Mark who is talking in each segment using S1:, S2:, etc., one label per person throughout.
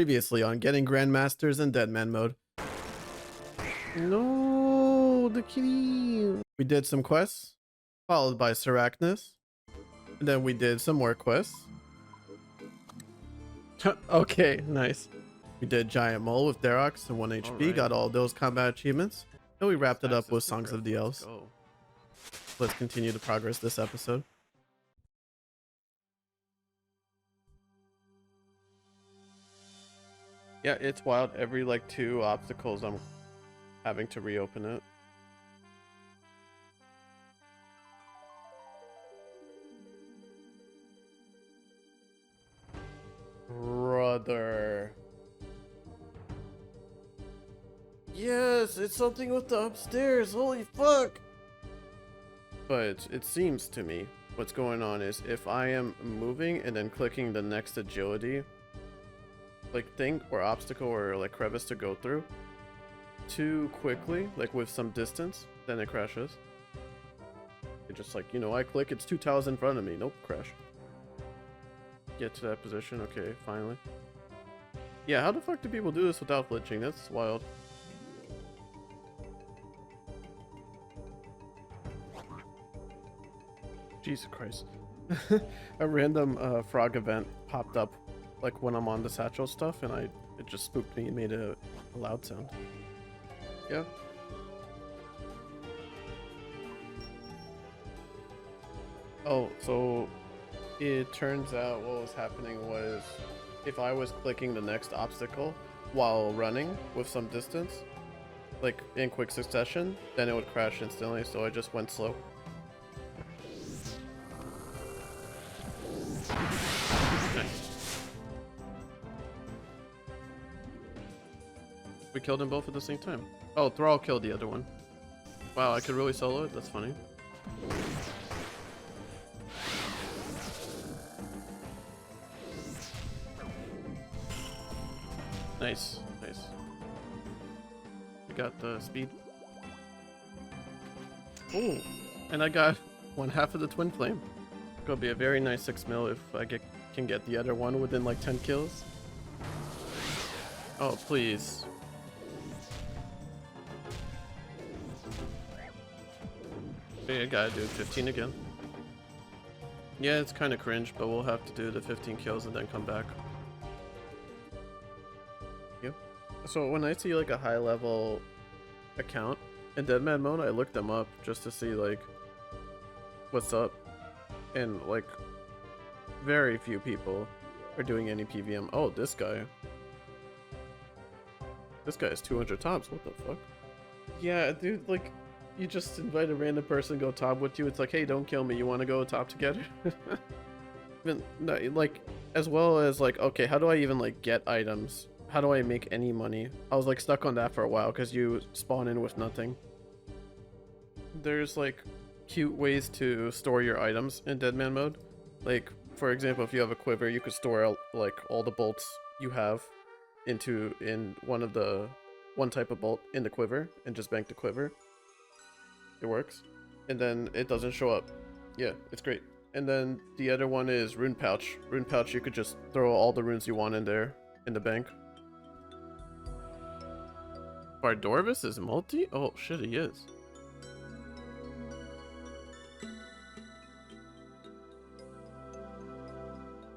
S1: Previously on Getting Grandmasters in Deadman mode. No, the kitty. We did some quests, followed by Seracnus. And then we did some more quests. Okay, nice. We did Giant Mole with Derox and 1 HP, right. Got all those combat achievements. And we wrapped it up with Songs of the Elves. Let's continue to progress this episode. Yeah, it's wild. Every like 2 obstacles I'm having to reopen it. Brother. Yes, it's something with the upstairs. Holy fuck. But it seems to me what's going on is if I am moving and then clicking the next agility like thing or obstacle or like crevice to go through too quickly, like with some distance, then it crashes. It just like, you know, I click, it's 2 tiles in front of me. Nope, crash. Get to that position. Okay, finally. Yeah, how the fuck do people do this without glitching? That's wild. Jesus Christ. A random frog event popped up like when I'm on the satchel stuff, and it just spooked me and made a loud sound. Yeah. Oh, so it turns out what was happening was if I was clicking the next obstacle while running with some distance, like in quick succession, then it would crash instantly, so I just went slow. We killed them both at the same time. Oh, Thrall killed the other one. Wow, I could really solo it? That's funny. Nice, nice. We got the speed. Oh, and I got 1/2 of the Twin Flame. Gonna be a very nice 6 mil if I can get the other one within like 10 kills. Oh, please. I gotta do 15 again. Yeah, it's kind of cringe, but we'll have to do the 15 kills and then come back. Yep. So when I see like a high level account in Deadman mode, I look them up just to see like what's up. And like very few people are doing any PVM. Oh, this guy. This guy has 200 tops. What the fuck? Yeah, dude, like you just invite a random person to go top with you. It's like, hey, don't kill me. You want to go top together? Even like, as well as like, okay, how do I even like get items? How do I make any money? I was like stuck on that for a while because you spawn in with nothing. There's like cute ways to store your items in Deadman mode. Like, for example, if you have a quiver, you could store like all the bolts you have in one type of bolt in the quiver and just bank the quiver. It works, and then it doesn't show up. Yeah, it's great. And then the other one is Rune Pouch. Rune Pouch, you could just throw all the runes you want in there in the bank. Bardorvis is multi? Oh shit, he is.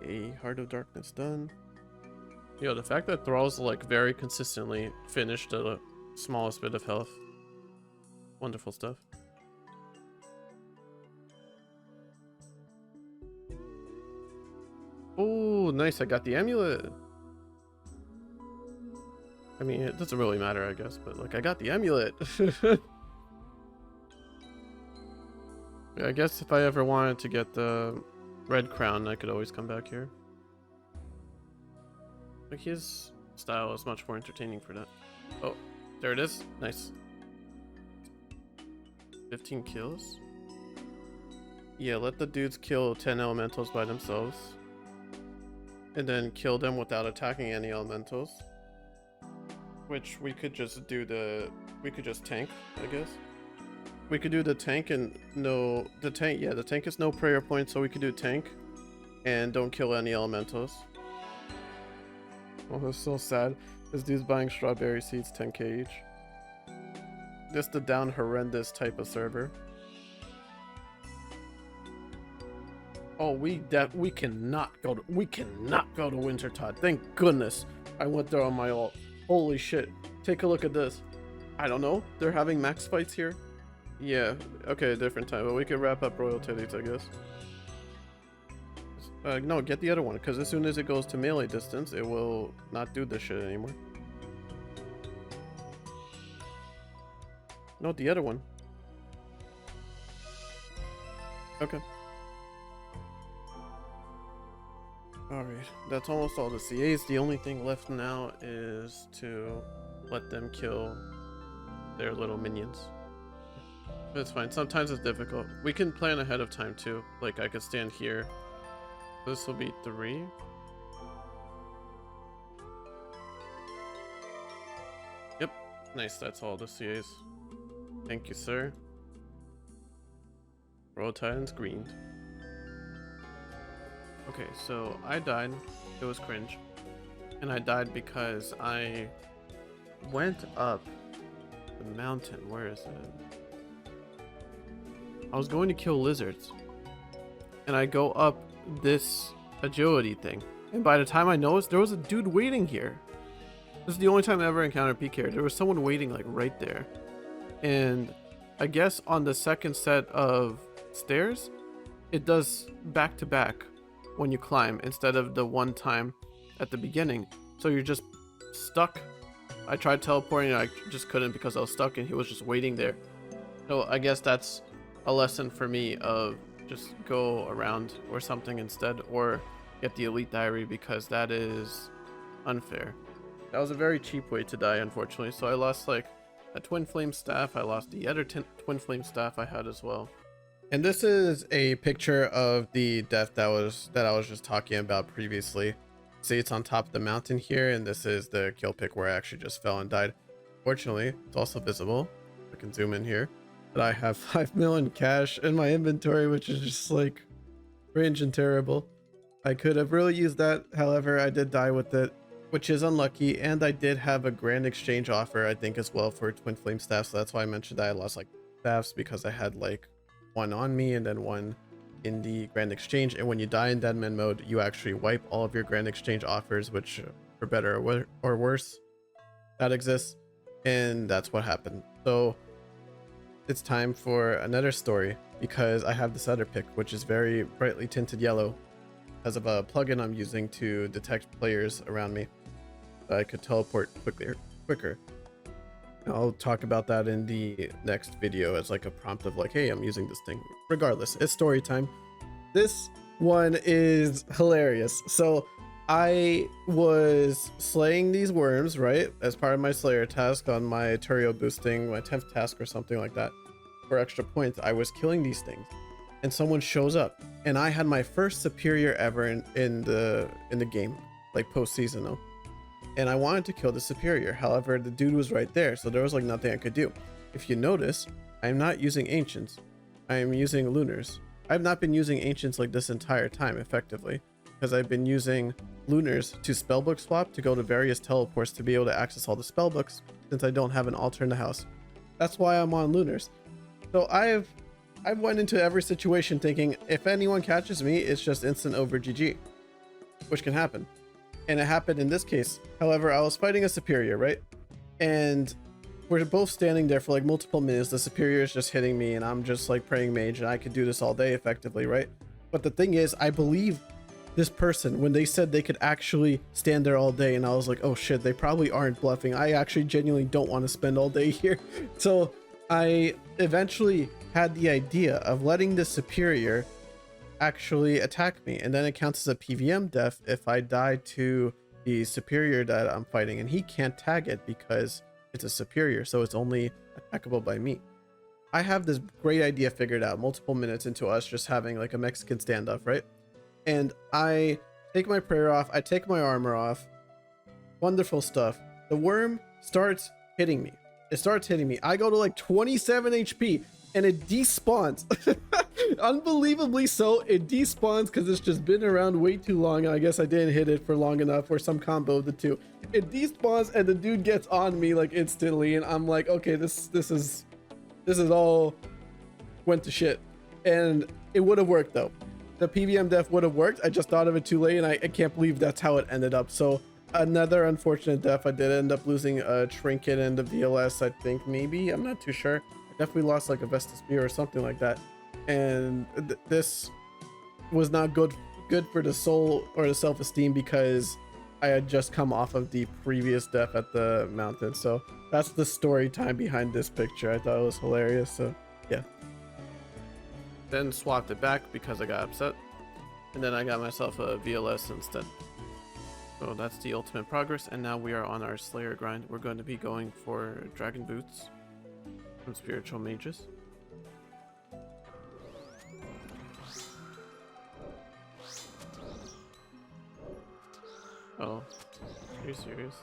S1: A Heart of Darkness done. Yo, the fact that Thrall's like very consistently finished the smallest bit of health. Wonderful stuff. Oh, nice. I got the amulet. I mean, it doesn't really matter, I guess, but like I got the amulet. Yeah, I guess if I ever wanted to get the red crown, I could always come back here. Like his style is much more entertaining for that. Oh, there it is. Nice. 15 kills? Yeah, let the dudes kill 10 elementals by themselves. And then kill them without attacking any elementals. Which we could just do we could just tank, I guess. We could do the tank and the tank is no prayer point, so we could do tank and don't kill any elementals. Oh, that's so sad. This dude's buying strawberry seeds 10k each. Just the down horrendous type of server. Oh, we cannot go to Wintertod. Thank goodness I went there on my ult. Holy shit. Take a look at this. I don't know. They're having max fights here. Yeah. Okay, a different time. But we can wrap up Royal Titties, I guess. No, get the other one, because as soon as it goes to melee distance, it will not do this shit anymore. No, the other one. Okay. Alright, that's almost all the CAs. The only thing left now is to let them kill their little minions. But it's fine. Sometimes it's difficult. We can plan ahead of time too. Like, I could stand here. This will be 3. Yep. Nice, that's all the CAs. Thank you, sir. Roll Titans greened. Okay, so I died. It was cringe. And I died because I went up the mountain. Where is it? I was going to kill lizards. And I go up this agility thing. And by the time I noticed, there was a dude waiting here. This is the only time I ever encountered PK. There was someone waiting like right there. And I guess on the second set of stairs, it does back to back when you climb instead of the one time at the beginning. So you're just stuck. I tried teleporting, I just couldn't because I was stuck and he was just waiting there. So I guess that's a lesson for me of just go around or something instead, or get the elite diary, because that is unfair. That was a very cheap way to die, unfortunately. So I lost like a twin flame staff. I lost the other twin flame staff I had as well. And this is a picture of the death that I was just talking about previously. See, it's on top of the mountain here, and this is the kill pic where I actually just fell and died. Fortunately, it's also visible. I can zoom in here. But I have 5 million cash in my inventory, which is just like cringe and terrible. I could have really used that. However, I did die with it, which is unlucky. And I did have a grand exchange offer, I think, as well for twin flame staff. So that's why I mentioned that I lost like staffs, because I had like one on me and then one in the grand exchange. And when you die in deadman mode, you actually wipe all of your grand exchange offers, which for better or worse, that exists. And that's what happened. So it's time for another story, because I have this other pick, which is very brightly tinted yellow because of a plugin I'm using to detect players around me, so I could teleport quicker. I'll talk about that in the next video as like a prompt of like, hey, I'm using this thing. Regardless, it's story time. This one is hilarious. So I was slaying these worms, right, as part of my Slayer task on my Turio boosting, my 10th task or something like that. For extra points, I was killing these things, and someone shows up, and I had my first superior ever in the game, like post-season though. And I wanted to kill the superior. However, the dude was right there, so there was like nothing I could do. If you notice, I'm not using ancients. I am using lunars. I've not been using ancients like this entire time effectively, because I've been using lunars to spellbook swap to go to various teleports to be able to access all the spellbooks, since I don't have an altar in the house. That's why I'm on lunars. So I've went into every situation thinking if anyone catches me, it's just instant over GG, which can happen. And it happened in this case. However, I was fighting a superior, right? And we're both standing there for like multiple minutes. The superior is just hitting me, and I'm just like praying mage, and I could do this all day effectively, right? But the thing is, I believe this person when they said they could actually stand there all day, and I was like, oh shit, they probably aren't bluffing. I actually genuinely don't want to spend all day here. So I eventually had the idea of letting the superior actually attack me, and then it counts as a PVM death if I die to the superior that I'm fighting, and he can't tag it because it's a superior, so it's only attackable by me. I have this great idea figured out multiple minutes into us just having like a Mexican standoff, right? And I take my prayer off, I take my armor off, wonderful stuff. The worm starts hitting me. It starts hitting me. I go to like 27 HP and it despawns Unbelievably so, it despawns because it's just been around way too long. I guess I didn't hit it for long enough, or some combo of the two. It despawns and the dude gets on me like instantly, and I'm like, okay, this is all went to shit. And it would have worked though. The PVM def would have worked. I just thought of it too late, and I can't believe that's how it ended up. So another unfortunate def. I did end up losing a trinket and a VLS, I think, maybe. I'm not too sure. I definitely lost like a Vestus Spear or something like that. And this was not good for the soul or the self-esteem, because I had just come off of the previous def at the mountain. So that's the story time behind this picture. I thought it was hilarious. So yeah. Then swapped it back because I got upset, and then I got myself a VLS instead. So that's the ultimate progress, and now we are on our Slayer grind. We're going to be going for Dragon Boots from Spiritual Mages. Oh, are you serious?